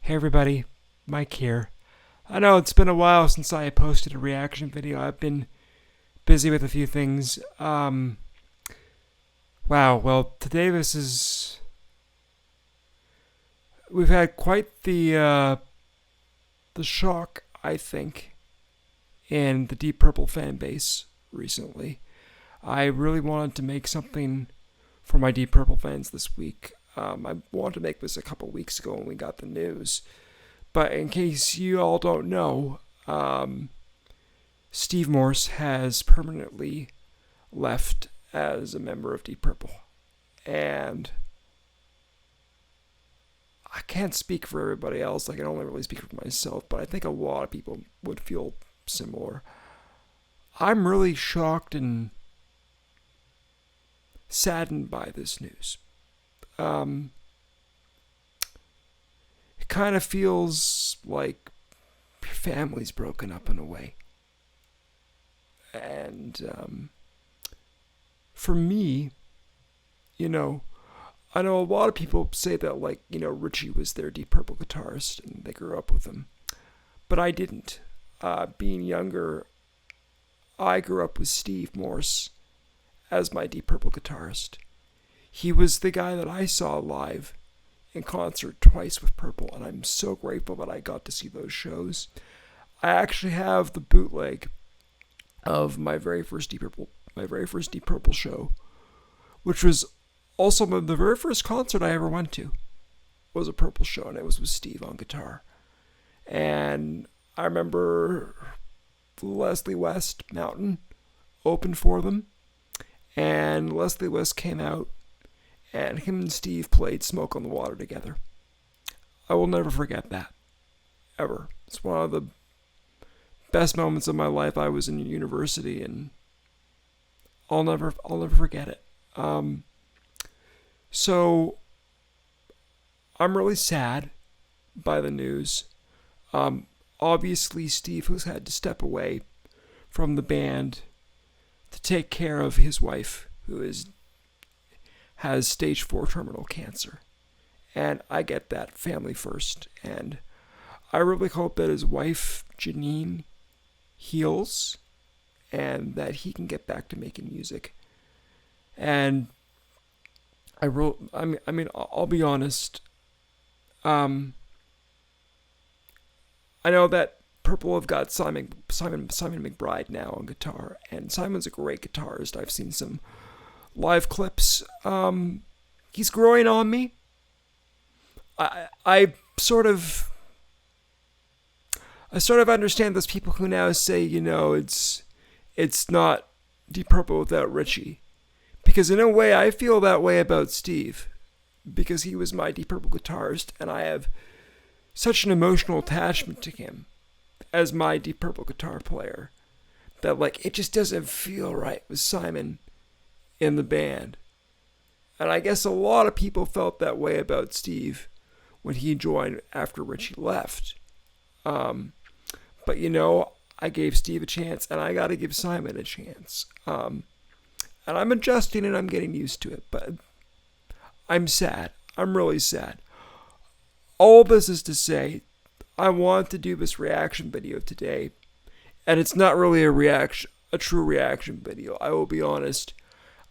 Hey everybody, Mike here. I know it's been a while since I posted a reaction video. I've been busy with a few things. Today we've had quite the shock, I think, in the Deep Purple fan base recently. I really wanted to make something for my Deep Purple fans this week. I wanted to make this a couple weeks ago when we got the news. But in case you all don't know, Steve Morse has permanently left as a member of Deep Purple. And I can't speak for everybody else. I can only really speak for myself. But I think a lot of people would feel similar. I'm really shocked and saddened by this news. It kind of feels like your family's broken up in a way. And for me, I know a lot of people say that, Richie was their Deep Purple guitarist and they grew up with him. But I didn't. Being younger, I grew up with Steve Morse as my Deep Purple guitarist. He was the guy that I saw live in concert twice with Purple, and I'm so grateful that I got to see those shows. I actually have the bootleg of my very first Deep Purple show, which was also the very first concert I ever went to. Was a Purple show, and it was with Steve on guitar. And I remember Leslie West Mountain opened for them, and Leslie West came out, and him and Steve played Smoke on the Water together. I will never forget that. Ever. It's one of the best moments of my life. I was in university, and I'll never forget it. So I'm really sad by the news. Obviously, Steve has had to step away from the band to take care of his wife, who has stage 4 terminal cancer. And I get that, family first. And I really hope that his wife, Janine, heals and that he can get back to making music. And I'll be honest. I know that Purple have got Simon McBride now on guitar, and Simon's a great guitarist. I've seen some live clips. He's growing on me. I sort of understand those people who now say, it's not Deep Purple without Richie. Because in a way, I feel that way about Steve. Because he was my Deep Purple guitarist, and I have such an emotional attachment to him as my Deep Purple guitar player that, it just doesn't feel right with Simon in the band. And I guess a lot of people felt that way about Steve when he joined after Richie left. But I gave Steve a chance, and I got to give Simon a chance. And I'm adjusting, and I'm getting used to it, but I'm sad. I'm really sad. All this is to say, I want to do this reaction video today, and it's not really a true reaction video. I will be honest.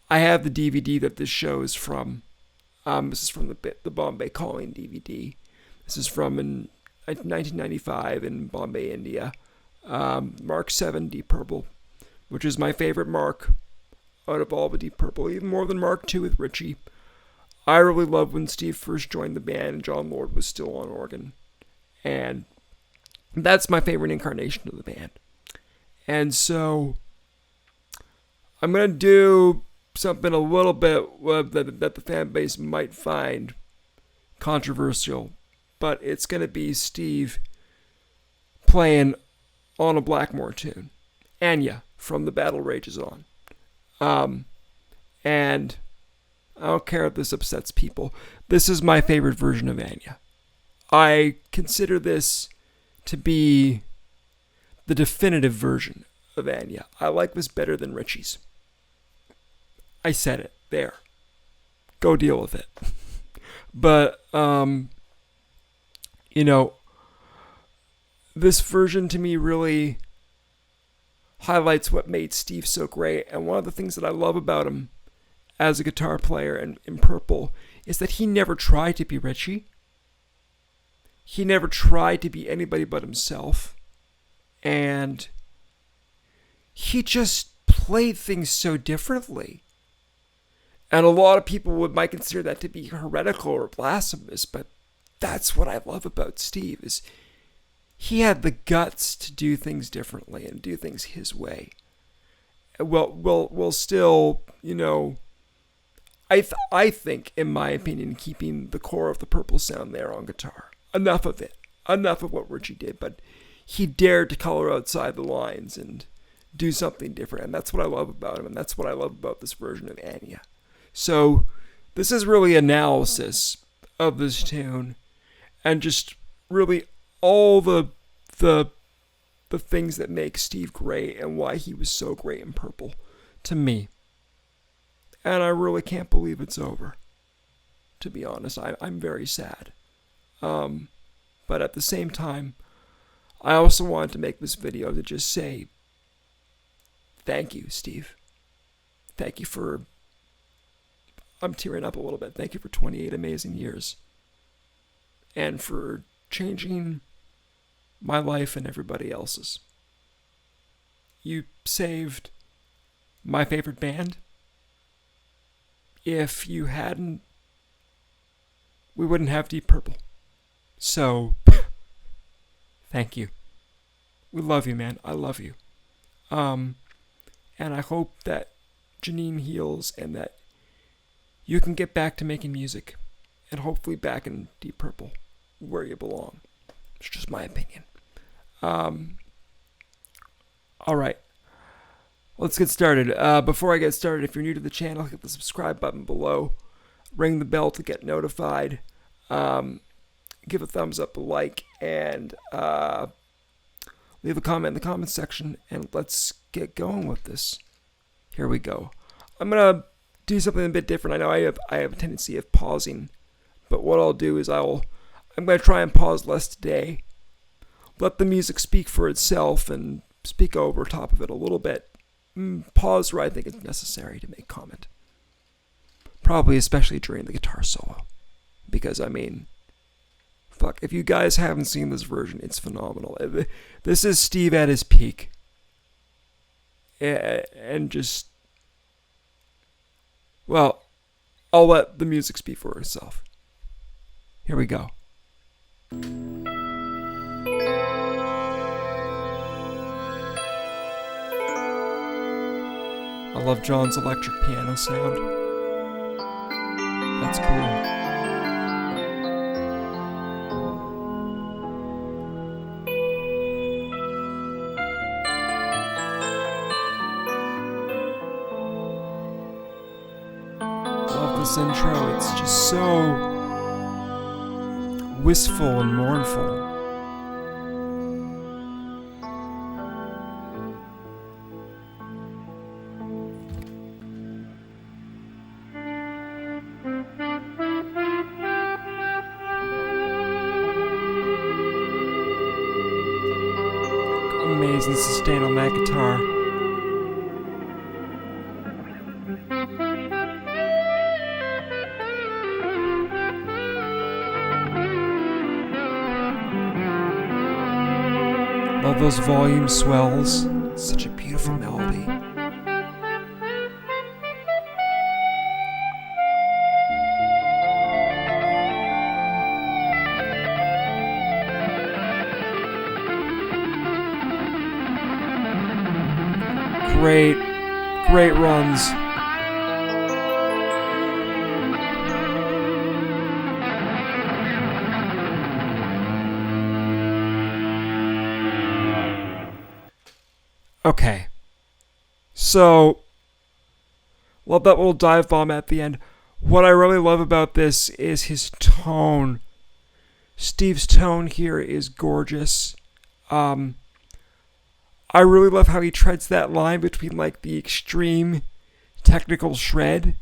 I have the DVD that this show is from. This is from the Bombay Calling DVD. This is from 1995 in Bombay, India. Mark 7 Deep Purple, which is my favorite Mark out of all the Deep Purple, even more than Mark 2 with Richie. I really loved when Steve first joined the band and John Lord was still on organ. And that's my favorite incarnation of the band. And so I'm going to do something a little bit that the fan base might find controversial, but it's going to be Steve playing on a Blackmore tune, Anya from The Battle Rages On. And I don't care if this upsets people. This is my favorite version of Anya. I consider this to be the definitive version of Anya. I like this better than Richie's. I said it. There. Go deal with it. But, You know, this version to me really highlights what made Steve so great. And one of the things that I love about him as a guitar player and in Purple is that he never tried to be Richie. He never tried to be anybody but himself. And he just played things so differently. And a lot of people might consider that to be heretical or blasphemous, but that's what I love about Steve, is he had the guts to do things differently and do things his way. Well, still, you know, I think, in my opinion, keeping the core of the Purple sound there on guitar. Enough of it. Enough of what Richie did, but he dared to color outside the lines and do something different, and that's what I love about him, and that's what I love about this version of Anya. So, this is really analysis of this tune, and just really all the things that make Steve great and why he was so great in Purple to me. And I really can't believe it's over. To be honest, I'm very sad. But at the same time, I also wanted to make this video to just say, thank you, Steve. Thank you for, I'm tearing up a little bit. Thank you for 28 amazing years. And for changing my life and everybody else's. You saved my favorite band. If you hadn't, we wouldn't have Deep Purple. So, thank you. We love you, man. I love you. And I hope that Janine heals and that you can get back to making music and hopefully back in Deep Purple where you belong. It's just my opinion. All right. Let's get started. Before I get started, if you're new to the channel, hit the subscribe button below. Ring the bell to get notified. Give a thumbs up, a like, and leave a comment in the comments section, and let's get going with this. Here we go. I'm going to do something a bit different. I know I have a tendency of pausing, but what I'll do is I'm going to try and pause less today. Let the music speak for itself and speak over top of it a little bit. Pause where I think it's necessary to make comment. Probably especially during the guitar solo. Because, I mean, fuck, if you guys haven't seen this version, it's phenomenal. This is Steve at his peak. And just, well, I'll let the music speak for itself. Here we go. I love John's electric piano sound. That's cool. Love this intro. It's just so wistful and mournful. Amazing sustain on that guitar. Love those volume swells. Such a beautiful melody. Great runs. Okay. So, love that little dive bomb at the end. What I really love about this is his tone. Steve's tone here is gorgeous. I really love how he treads that line between like the extreme technical shred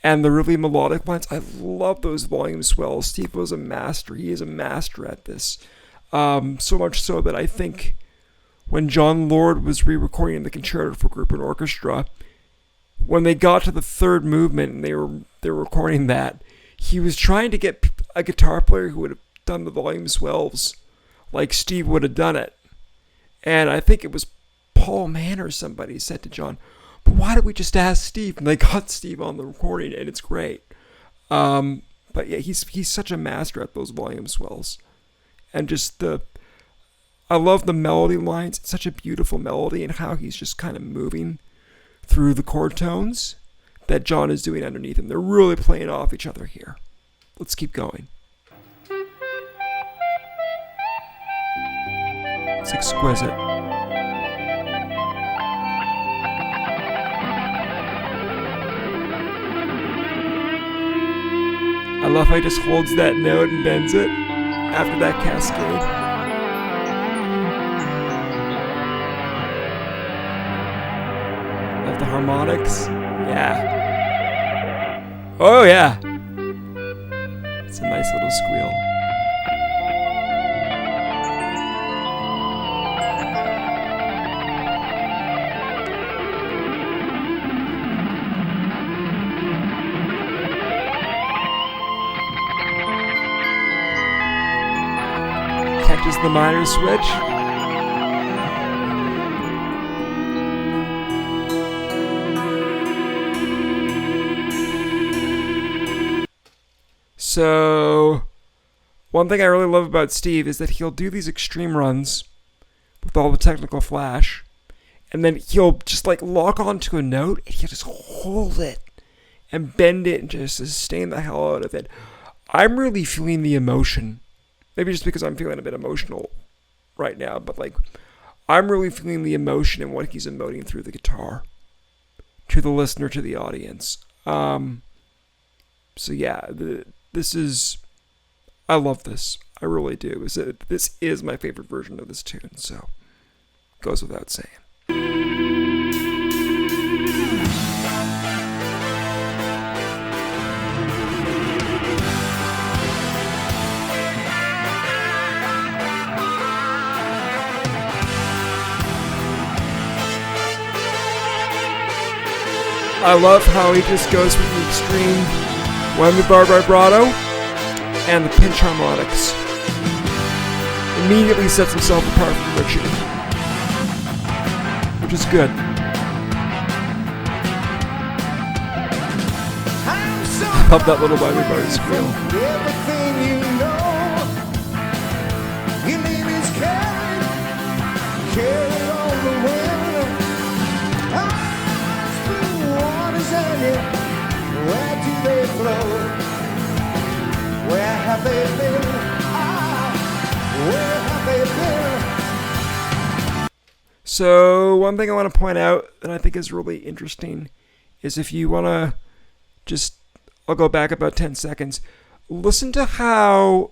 and the really melodic lines. I love those volume swells. Steve was a master. He is a master at this. So much so that I think when John Lord was re-recording the concerto for group and orchestra, when they got to the third movement and they were recording that, he was trying to get a guitar player who would have done the volume swells like Steve would have done it. And I think it was Paul Mann or somebody said to John, but why don't we just ask Steve? And they got Steve on the recording, and it's great. But yeah, he's such a master at those volume swells. And just I love the melody lines. It's such a beautiful melody, and how he's just kind of moving through the chord tones that John is doing underneath him. They're really playing off each other here. Let's keep going. It's exquisite. I love how he just holds that note and bends it after that cascade. Love the harmonics. Yeah. Oh yeah. It's a nice little squeal. Catches the minor switch. So, one thing I really love about Steve is that he'll do these extreme runs with all the technical flash, and then he'll just like lock onto a note and he'll just hold it and bend it and just sustain the hell out of it. I'm really feeling the emotion. Maybe just because I'm feeling a bit emotional right now, but like I'm really feeling the emotion in what he's emoting through the guitar to the listener, to the audience. So yeah, I love this. I really do. This is my favorite version of this tune, so goes without saying. I love how he just goes from the extreme whammy bar vibrato and the pinch harmonics. Immediately sets himself apart from Richie, which is good. I love that little whammy bar squeal. Everything you know, your name is carried on the wind. Where do they flow? Where have they been? Where have they been? So one thing I want to point out that I think is really interesting is if you want to I'll go back about 10 seconds. Listen to how,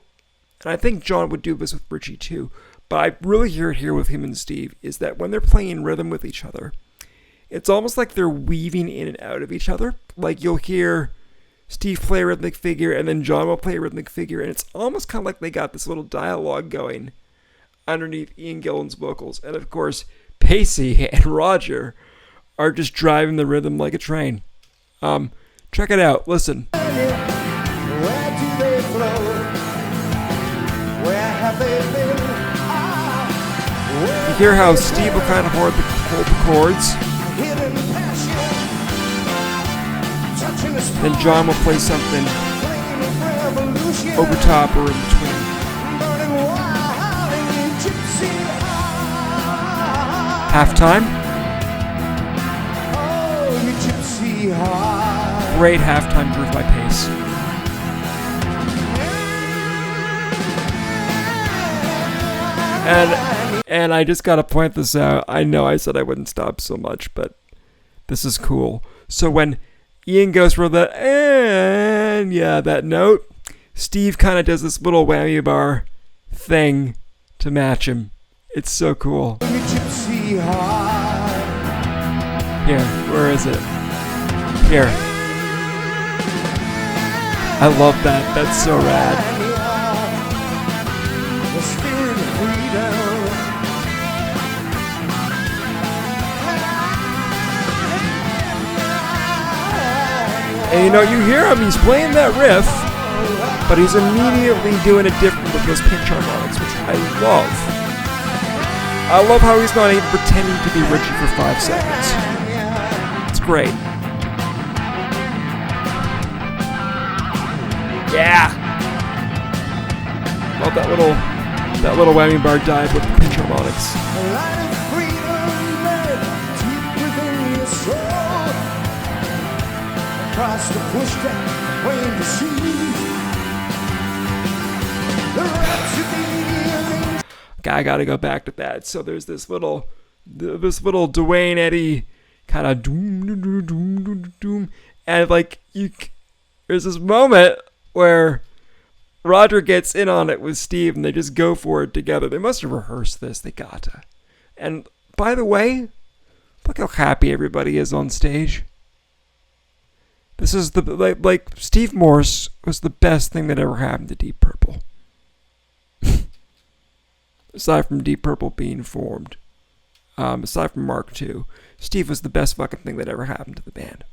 and I think John would do this with Richie too, but I really hear it here with him and Steve, is that when they're playing rhythm with each other, it's almost like they're weaving in and out of each other. Like you'll hear Steve play a rhythmic figure and then John will play a rhythmic figure, and it's almost kind of like they got this little dialogue going underneath Ian Gillan's vocals. And of course, Pacey and Roger are just driving the rhythm like a train. Check it out. Listen. Where do they flow? Where have they been? You hear how Steve will kind of hold the chords. Then John will play something over top or in between. Halftime. Great halftime groove by Pace. And I just gotta point this out. I know I said I wouldn't stop so much, but this is cool. So when Ian goes for that, and yeah, that note, Steve kind of does this little whammy bar thing to match him. It's so cool. Here, where is it? Here. I love that. That's so rad. The spirit of freedom. And you know, you hear him, he's playing that riff, but he's immediately doing it different with those pinch harmonics, which I love. I love how he's not even pretending to be Richie for 5 seconds. It's great. Yeah! Love that little whammy bar dive with the pinch harmonics. A light of freedom led deep within your soul. Across the pushback, waiting to see the rhapsody. I gotta go back to that. So there's this little Dwayne Eddy kind of doom, and like there's this moment where Roger gets in on it with Steve, and they just go for it together. They must have rehearsed this. They gotta. And by the way, look how happy everybody is on stage. This is like Steve Morse was the best thing that ever happened to Deep Purple. Aside from Deep Purple being formed, aside from Mark II, Steve was the best fucking thing that ever happened to the band.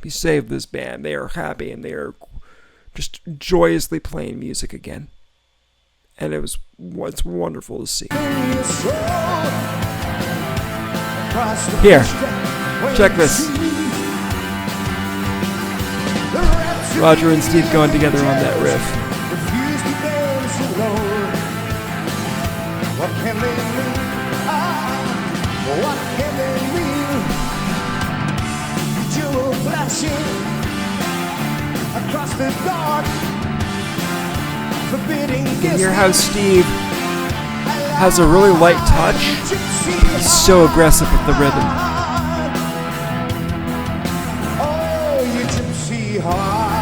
He saved this band. They are happy and they are just joyously playing music again. And it's wonderful to see. Here, check this. Roger and Steve going together on that riff. What can they mean? What can they mean? Jewel flashing across the dark, forbidding. You can hear how Steve has a really light touch. He's so aggressive with the rhythm. Oh, you gypsy heart.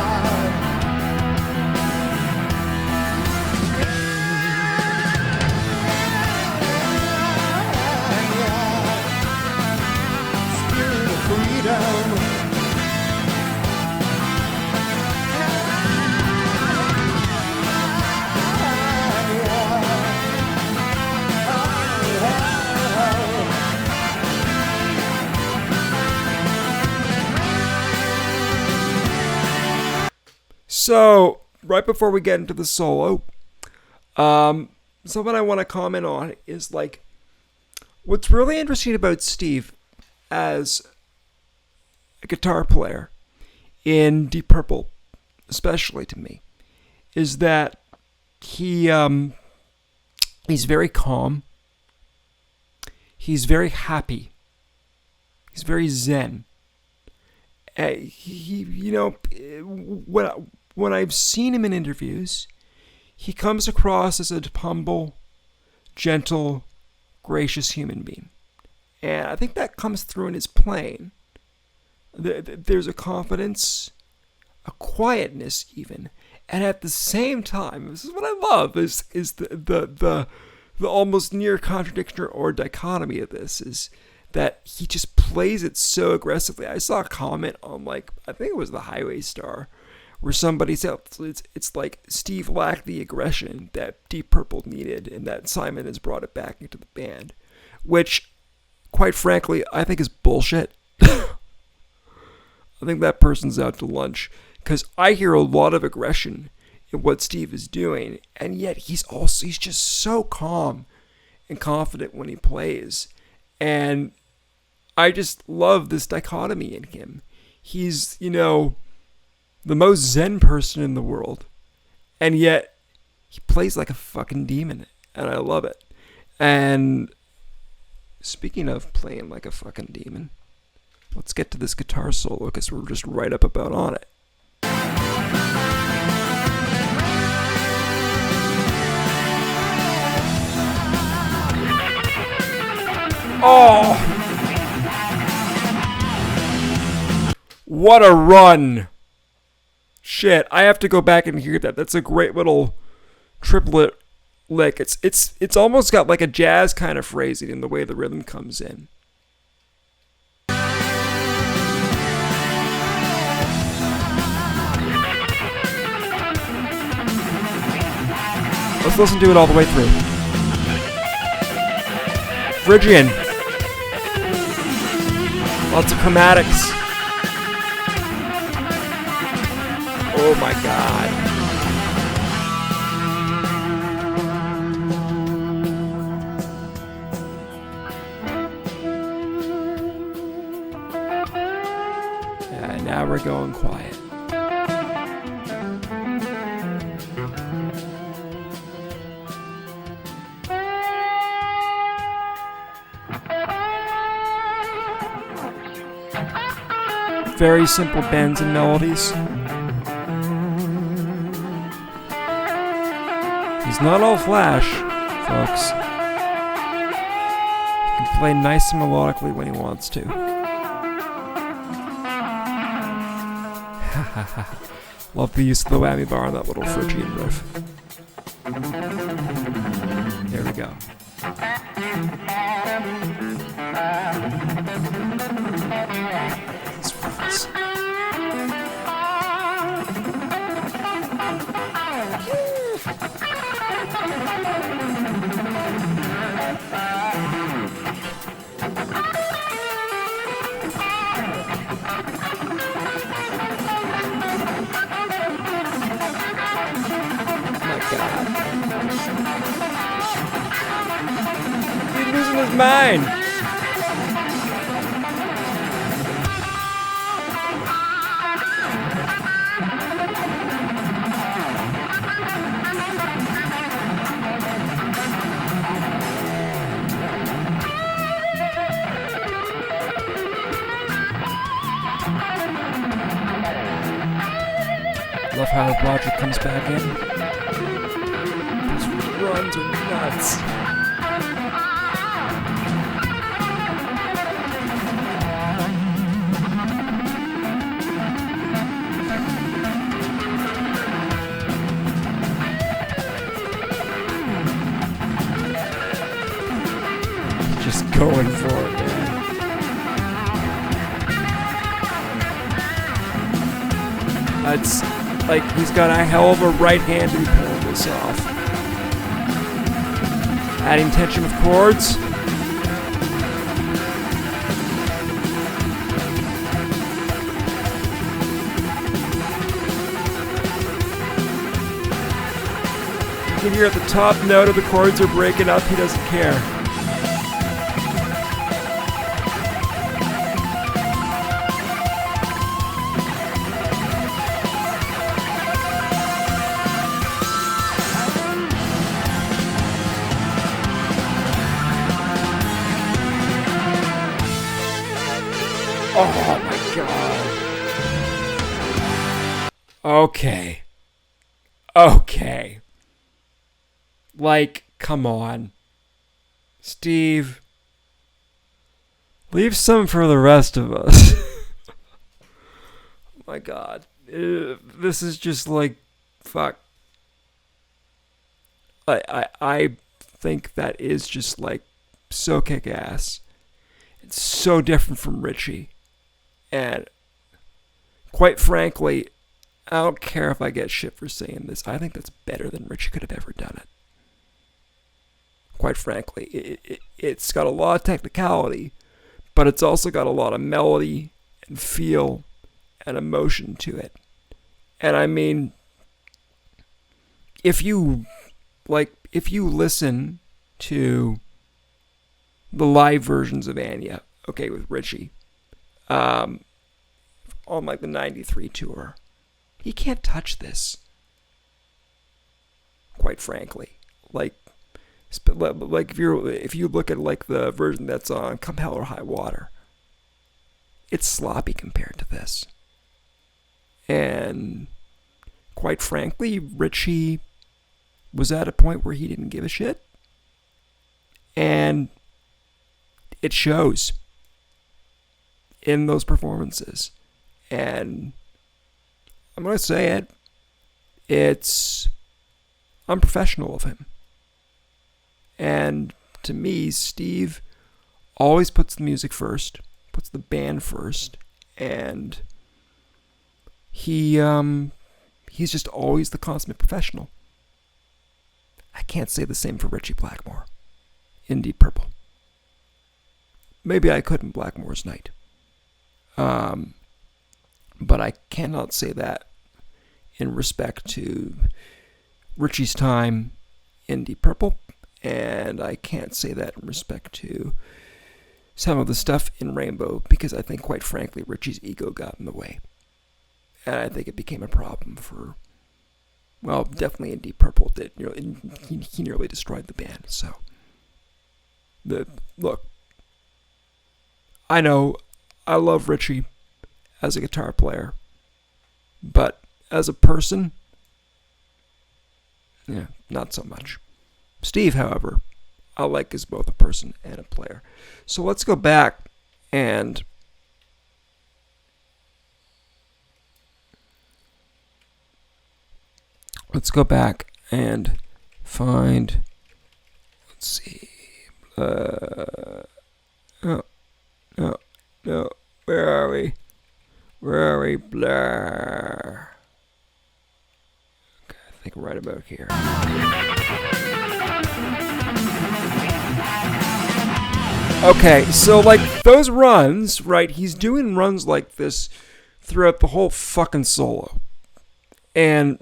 So, right before we get into the solo, something I want to comment on is like, what's really interesting about Steve as a guitar player in Deep Purple, especially to me, is that he's very calm. He's very happy. He's very zen. When I've seen him in interviews, he comes across as a humble, gentle, gracious human being. And I think that comes through in his playing. There's a confidence, a quietness even. And at the same time, this is what I love, is the almost near contradiction or dichotomy of this, is that he just plays it so aggressively. I saw a comment on, like, I think it was the Highway Star, where somebody said it's like Steve lacked the aggression that Deep Purple needed, and that Simon has brought it back into the band, which, quite frankly, I think is bullshit. I think that person's out to lunch, because I hear a lot of aggression in what Steve is doing, and yet he's just so calm and confident when he plays, and I just love this dichotomy in him. He's, the most zen person in the world, and yet he plays like a fucking demon, and I love it. And speaking of playing like a fucking demon, let's get to this guitar solo, because we're just right up about on it. Oh! What a run! Shit, I have to go back and hear that. That's a great little triplet lick. It's almost got like a jazz kind of phrasing in the way the rhythm comes in. Let's listen to it all the way through. Phrygian. Lots of chromatics. Oh my god. Yeah, now we're going quiet. Very simple bends and melodies. He's not all flash, folks. He can play nice and melodically when he wants to. Love the use of the whammy bar on that little Phrygian riff. There we go. He's losing his mind. Love how Roger comes back in. Those runs are nuts. Just going for it, man. It's like he's got a hell of a right hand to be pulling this off. Adding tension with chords. You can hear at the top note of the chords are breaking up, he doesn't care. Oh my god. Okay. Like, come on. Steve. Leave some for the rest of us. Oh my god. This is just like, fuck. I think that is just like so kick-ass. It's so different from Richie. And quite frankly, I don't care if I get shit for saying this. I think that's better than Richie could have ever done it. Quite frankly, it's got a lot of technicality, but it's also got a lot of melody and feel and emotion to it. And I mean, if you listen to the live versions of Anya, okay, with Richie, on like the 93 tour, he can't touch this. Quite frankly, like if you look at like the version that's on Come Hell or High Water, it's sloppy compared to this. And quite frankly, Richie was at a point where he didn't give a shit, and it shows in those performances. And I'm going to say it, it's unprofessional of him. And to me, Steve always puts the music first, puts the band first, and he's just always the consummate professional. I can't say the same for Richie Blackmore in Deep Purple. Maybe I could in Blackmore's Night. But I cannot say that in respect to Richie's time in Deep Purple, and I can't say that in respect to some of the stuff in Rainbow, because I think, quite frankly, Richie's ego got in the way. And I think it became a problem for, well, definitely in Deep Purple. He nearly destroyed the band. So, look, I know I love Richie as a guitar player, but as a person, yeah, not so much. Steve, however, I like as both a person and a player. So let's go back and find, let's see, no, where are we? Blur. Okay, I think right about here. Okay, so like those runs, right? He's doing runs like this throughout the whole fucking solo. And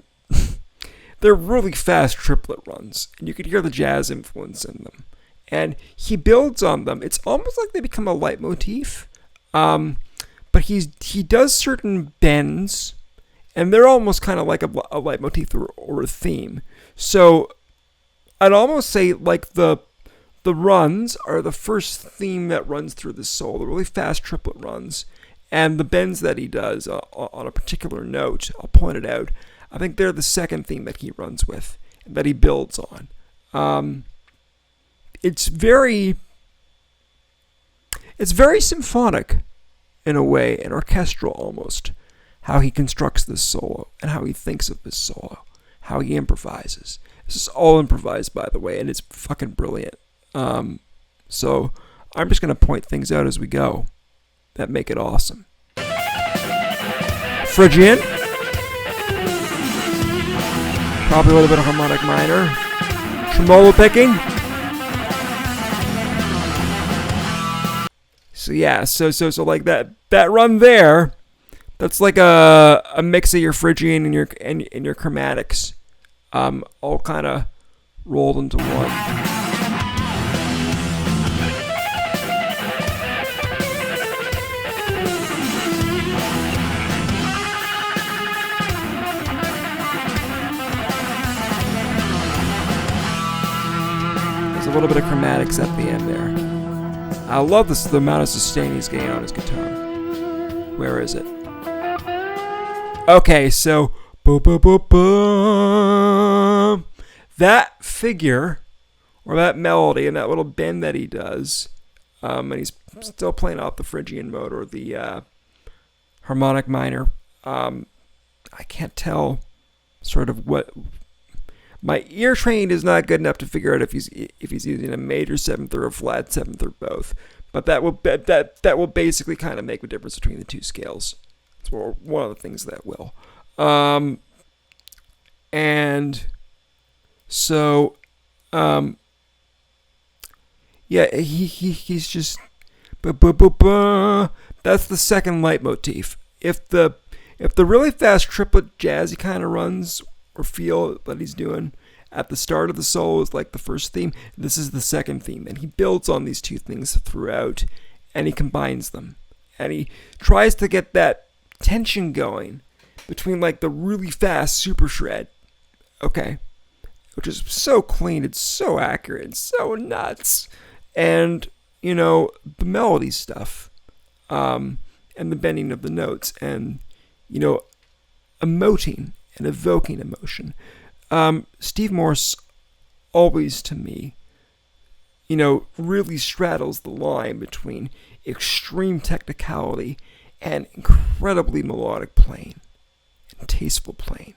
they're really fast triplet runs. And you could hear the jazz influence in them. And he builds on them. It's almost like they become a leitmotif. But he does certain bends, and they're almost kind of like a leitmotif or a theme. So I'd almost say like the runs are the first theme that runs through the solo, the really fast triplet runs, and the bends that he does on a particular note, I'll point it out, I think they're the second theme that he runs with, that he builds on. It's very symphonic in a way, and orchestral almost, how he constructs this solo and how he thinks of this solo, how he improvises. This is all improvised, by the way, and it's fucking brilliant. So I'm just going to point things out as we go that make it awesome. Phrygian. Probably a little bit of harmonic minor. Tremolo picking. So yeah, so like that run there, that's like a mix of your Phrygian and your chromatics, all kind of rolled into one. There's a little bit of chromatics at the end there. I love the amount of sustain he's getting on his guitar. Where is it? Okay, so that figure, or that melody, and that little bend that he does, and he's still playing off the Phrygian mode or the harmonic minor. I can't tell sort of what. My ear training is not good enough to figure out if he's using a major seventh or a flat seventh or both. But that will basically kind of make the difference between the two scales. It's one of the things that will. And so yeah, he's just that's the second leitmotif. If the really fast triplet jazzy kind of runs or feel that he's doing at the start of the solo is like the first theme, this is the second theme, and he builds on these two things throughout, and he combines them, and he tries to get that tension going between like the really fast super shred, okay, which is so clean, it's so accurate, it's so nuts, and the melody stuff, and the bending of the notes, and emoting and evoking emotion. Steve Morse always, to me, really straddles the line between extreme technicality and incredibly melodic playing and tasteful playing.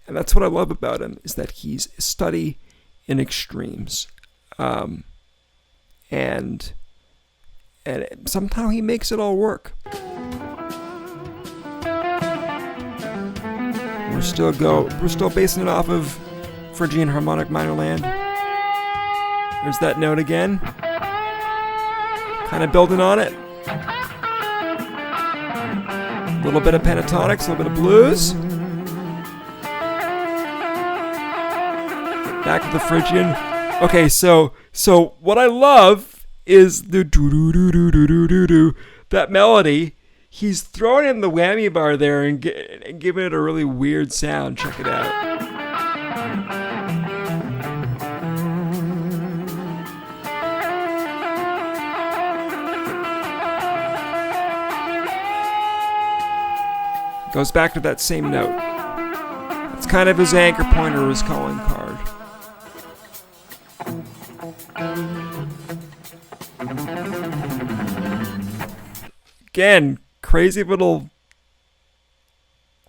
And that's what I love about him, is that he's a study in extremes. And somehow he makes it all work. We're still basing it off of Phrygian harmonic minor land. There's that note again. Kind of building on it. A little bit of pentatonics, a little bit of blues. Back to the Phrygian. Okay, so what I love is the do-do-do-do-do-do-do. That melody. He's throwing in the whammy bar there and giving it a really weird sound. Check it out. Goes back to that same note. It's kind of his anchor point or his calling card. Again, crazy little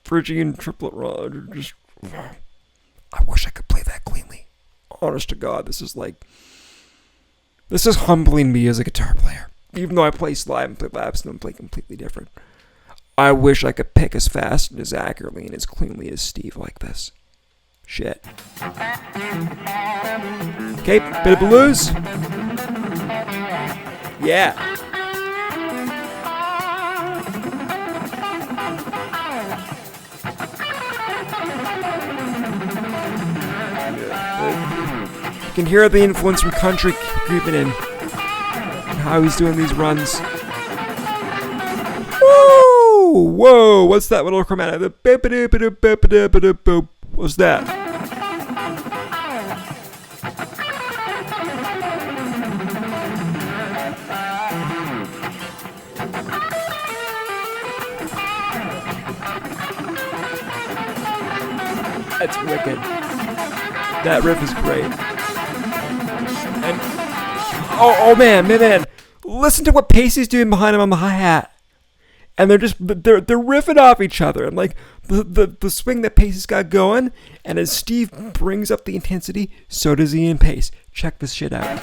Phrygian triplet rod. Just, I wish I could play that cleanly. Honest to God, this is humbling me as a guitar player. Even though I play slide and play laps and play completely different. I wish I could pick as fast and as accurately and as cleanly as Steve like this. Shit. Okay, bit of blues. Yeah. You can hear the influence from country creeping in. And how he's doing these runs. Whoa, what's that little chromatic? What's that? That's wicked. That riff is great. And oh man. Listen to what Pacey's doing behind him on the hi-hat. And they're riffing off each other, and like the swing that Pacey's got going, and as Steve brings up the intensity, so does Ian Pace. Check this shit out.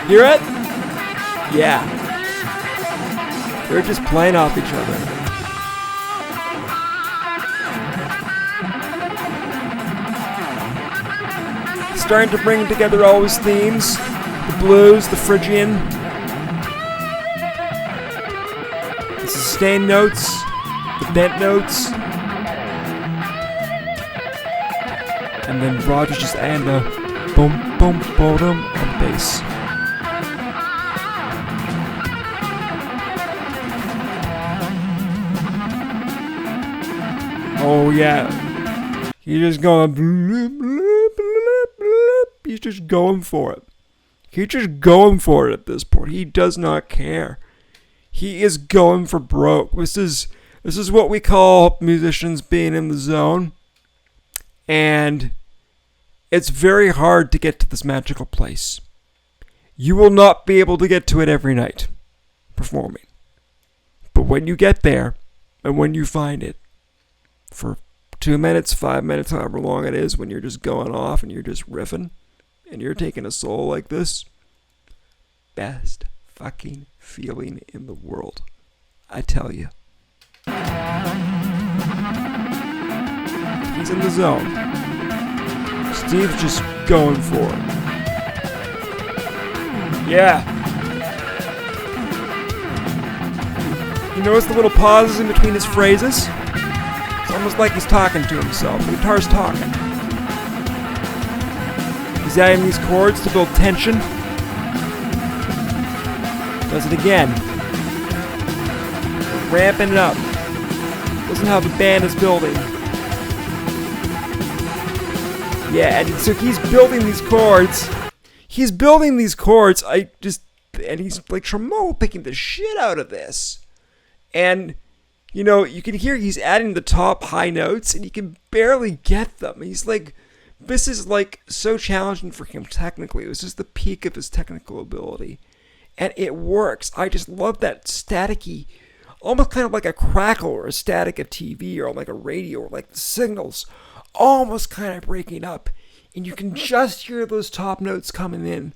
Hear it? Yeah. They're just playing off each other. Starting to bring together all his themes, the blues, the Phrygian, the sustained notes, the bent notes, and then Roger's just adding the boom, boom, boom on the bass. Oh yeah, he's just going. He's just going for it. He's just going for it at this point. He does not care. He is going for broke. This is what we call musicians being in the zone. And it's very hard to get to this magical place. You will not be able to get to it every night performing. But when you get there, and when you find it, for 2 minutes, 5 minutes, however long it is, when you're just going off and you're just riffing, and you're taking a solo like this, best fucking feeling in the world. I tell you. He's in the zone. Steve's just going for it. Yeah. You notice the little pauses in between his phrases? It's almost like he's talking to himself. The guitar's talking. He's adding these chords to build tension. Does it again. Ramping it up. Listen how the band is building. Yeah, and so he's building these chords. And he's like tremolo picking the shit out of this. And, you know, you can hear he's adding the top high notes and he can barely get them. He's like, this is like so challenging for him technically. This is the peak of his technical ability. And it works. I just love that staticky, almost kind of like a crackle or a static of TV or like a radio or like the signals almost kind of breaking up and you can just hear those top notes coming in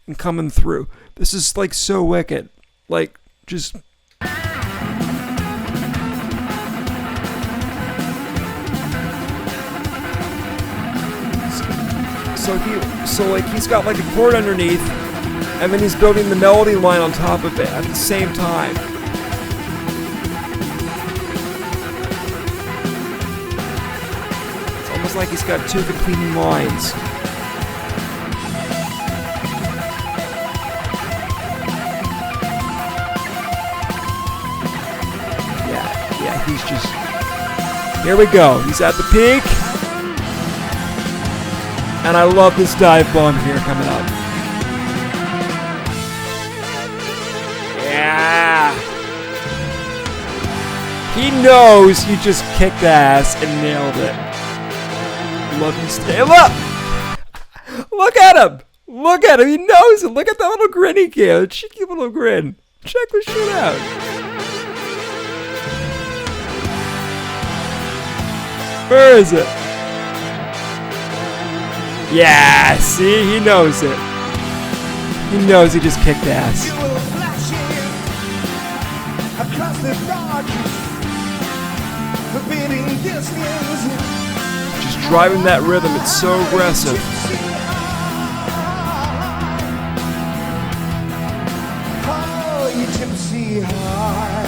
and coming through. This is like so wicked. Like, just... So he's got like a chord underneath, and then he's building the melody line on top of it at the same time. It's almost like he's got two competing lines. Yeah, he's just... Here we go. He's at the peak. And I love this dive bomb here coming up. Yeah. He knows he just kicked ass and nailed it. Love you, stay. Look at him. Look at him. He knows it. Look at that little grin he gave. Cheeky little grin. Check this shit out. Where is it? Yeah, see, he knows it. He knows he just kicked ass. You will flash in across the dark, forbidding distance. Just driving that rhythm, it's so aggressive. Oh, you gypsy heart.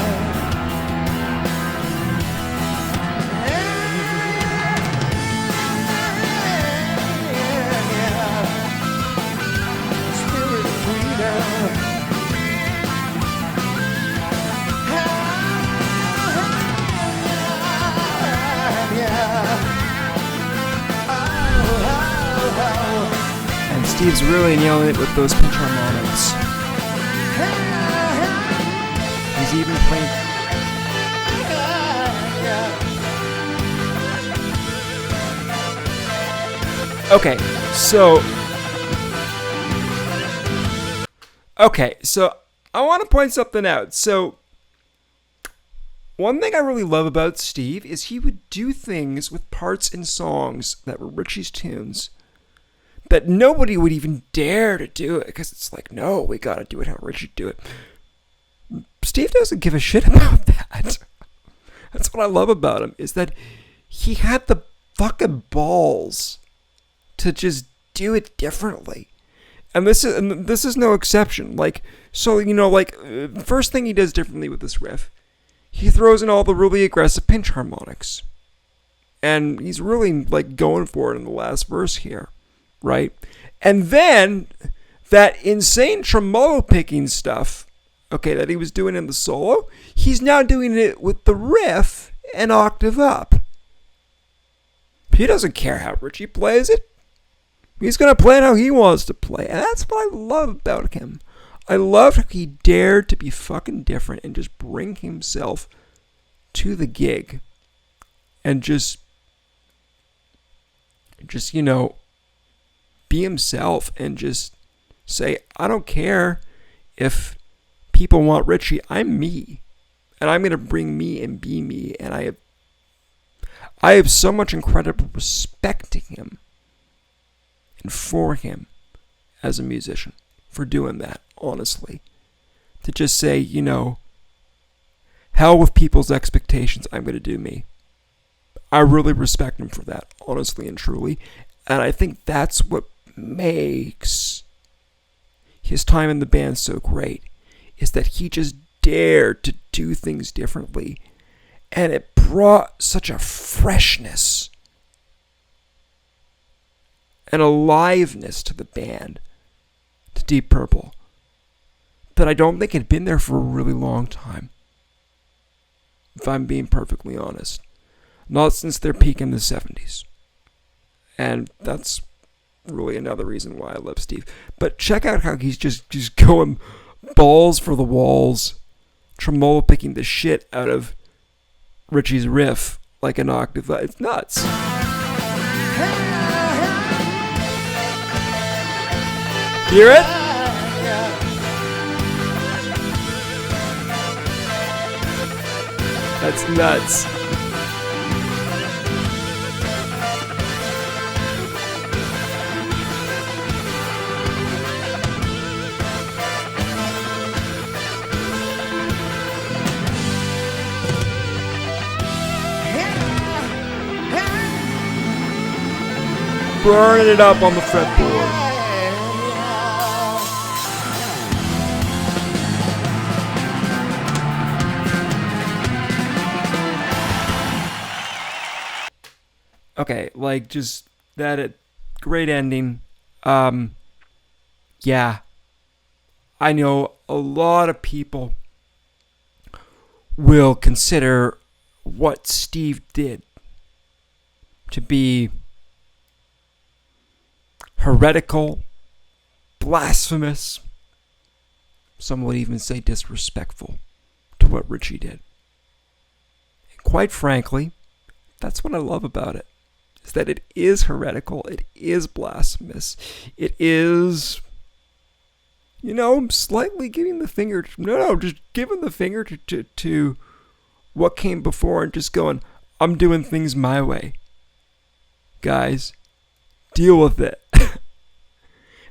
And Steve's really nailing it with those pinch harmonics. He's even playing... Okay, so I want to point something out. So, one thing I really love about Steve is he would do things with parts in songs that were Richie's tunes that nobody would even dare to do it, because it's like, no, we gotta do it how Richie do it. Steve doesn't give a shit about that. That's what I love about him, is that he had the fucking balls to just do it differently. And this is no exception. Like, so, you know, like, first thing he does differently with this riff, he throws in all the really aggressive pinch harmonics. And he's really, like, going for it in the last verse here, right? And then, that insane tremolo picking stuff, okay, that he was doing in the solo, he's now doing it with the riff an octave up. He doesn't care how Richie plays it. He's going to play it how he wants to play. And that's what I love about him. I love how he dared to be fucking different and just bring himself to the gig. And just, you know, be himself and just say, I don't care if people want Richie. I'm me. And I'm going to bring me and be me. And I have so much incredible respect to him and for him as a musician for doing that, honestly. To just say, you know, hell with people's expectations, I'm going to do me. I really respect him for that, honestly and truly. And I think that's what makes his time in the band so great, is that he just dared to do things differently. And it brought such a freshness and aliveness to the band, to Deep Purple, that I don't think had been there for a really long time, if I'm being perfectly honest. Not since their peak in the 70s. And that's really another reason why I love Steve. But check out how he's just going balls for the walls, tremolo picking the shit out of Richie's riff like an octave. It's nuts. Hear it? That's nuts. burning it up on the fretboard. Okay, like, just that great ending. Yeah. I know a lot of people will consider what Steve did to be heretical, blasphemous. Some would even say disrespectful to what Richie did. And quite frankly, that's what I love about it. Is that it is heretical, it is blasphemous, it is, slightly giving the finger, just giving the finger to what came before and just going, I'm doing things my way. Guys, deal with it.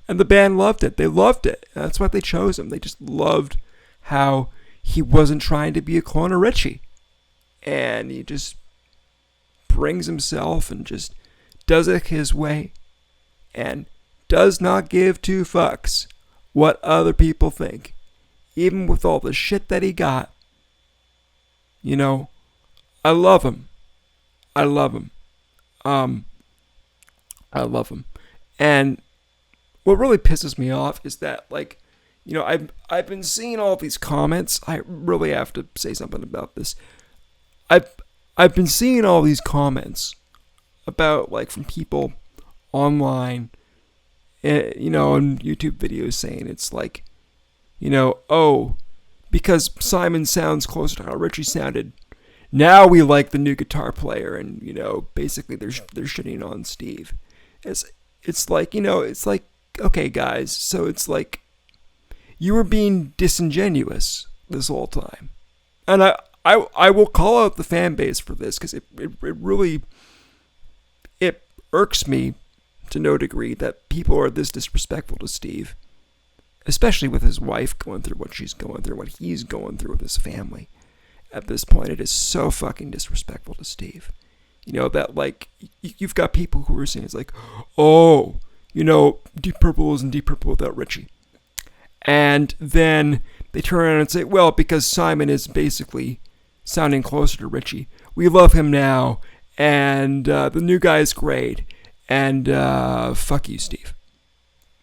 And the band loved it. They loved it. That's why they chose him. They just loved how he wasn't trying to be a clone of Richie. And he just brings himself and just does it his way and does not give two fucks what other people think, even with all the shit that he got. I love him. I love him. And what really pisses me off is that, I've been seeing all these comments. I really have to say something about this. I've been seeing all these comments about, from people online, on YouTube videos saying it's because Simon sounds closer to how Richie sounded, now we like the new guitar player, and, basically they're shitting on Steve. It's like, okay, guys, so it's like you were being disingenuous this whole time. And I will call out the fan base for this, because it really irks me to no degree that people are this disrespectful to Steve, especially with his wife going through what she's going through, what he's going through with his family. At this point, it is so fucking disrespectful to Steve. That, you've got people who are saying it's like, oh, Deep Purple isn't Deep Purple without Richie. And then they turn around and say, well, because Simon is basically sounding closer to Richie, we love him now, and the new guy is great, and fuck you, Steve.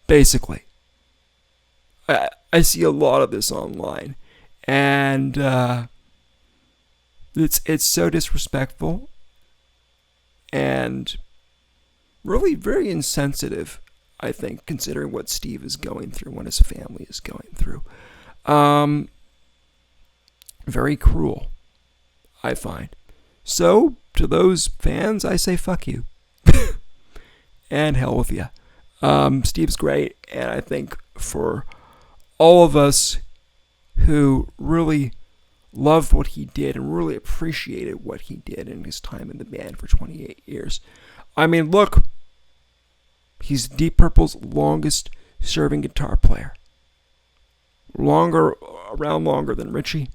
Basically. I see a lot of this online, and it's so disrespectful and really very insensitive, I think, considering what Steve is going through, what his family is going through. Very cruel, I find. So, to those fans, I say fuck you. And hell with you. Steve's great, and I think for all of us who really loved what he did and really appreciated what he did in his time in the band for 28 years. I mean, look, he's Deep Purple's longest serving guitar player. Around longer than Richie.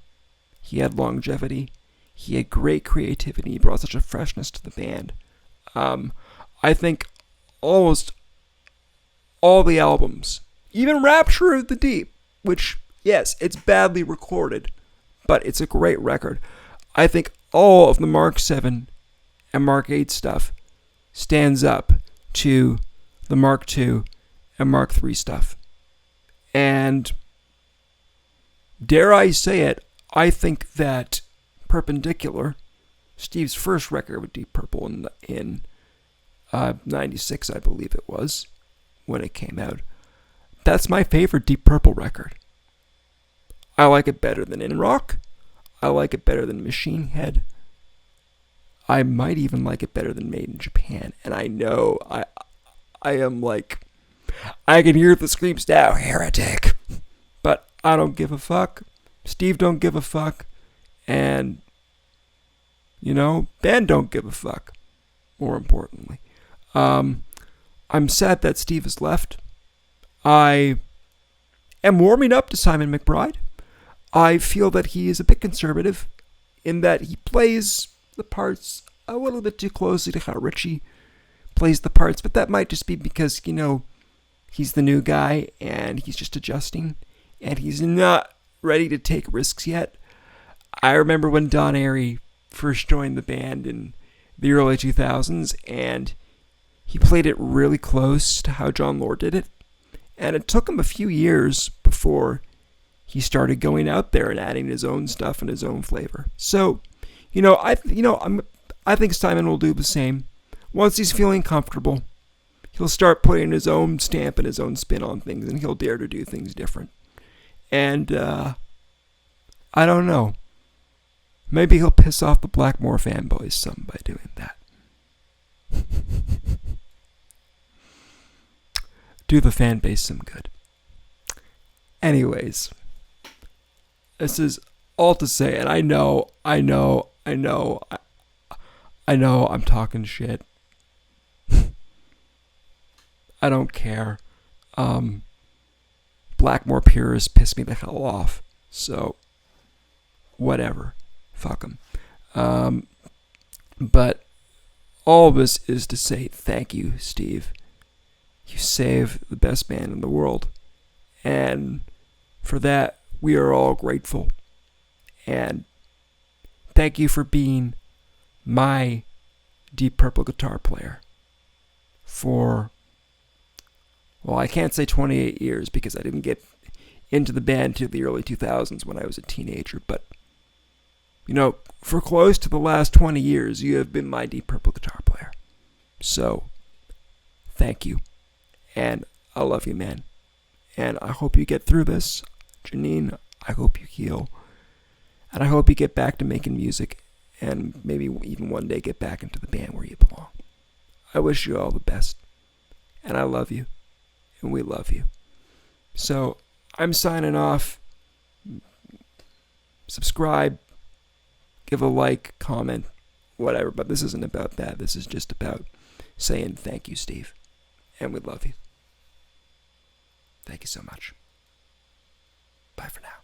He had longevity. He had great creativity. He brought such a freshness to the band. I think almost all the albums, even Rapture of the Deep, which, yes, it's badly recorded, but it's a great record. I think all of the Mark 7 and Mark 8 stuff stands up to the Mark 2 and Mark 3 stuff. And dare I say it, I think that Perpendicular, Steve's first record with Deep Purple in 96, I believe it was, when it came out, that's my favorite Deep Purple record. I like it better than In Rock. I like it better than Machine Head. I might even like it better than Made in Japan. And I know I am like, I can hear the screams now, heretic. But I don't give a fuck. Steve don't give a fuck. And, band don't give a fuck. More importantly. I'm sad that Steve has left. I am warming up to Simon McBride. I feel that he is a bit conservative in that he plays the parts a little bit too closely to how Richie plays the parts, but that might just be because, he's the new guy and he's just adjusting and he's not ready to take risks yet. I remember when Don Airey first joined the band in the early 2000s, and he played it really close to how John Lord did it. And it took him a few years before he started going out there and adding his own stuff and his own flavor. So, I think Simon will do the same. Once he's feeling comfortable, he'll start putting his own stamp and his own spin on things, and he'll dare to do things different. And I don't know. Maybe he'll piss off the Blackmore fanboys some by doing that. Do the fan base some good. Anyways, this is all to say, and I know I'm talking shit. I don't care. Blackmore purists piss me the hell off. So, whatever. Fuck them. But all this is to say thank you, Steve. You saved the best band in the world. And for that, we are all grateful. And thank you for being my Deep Purple guitar player for, well, I can't say 28 years because I didn't get into the band till the early 2000s when I was a teenager, but for close to the last 20 years, you have been my Deep Purple guitar player. So, thank you. And I love you, man. And I hope you get through this. Janine, I hope you heal. And I hope you get back to making music and maybe even one day get back into the band where you belong. I wish you all the best. And I love you. And we love you. So, I'm signing off. Subscribe. Give a like, comment, whatever. But this isn't about that. This is just about saying thank you, Steve. And we love you. Thank you so much. Bye for now.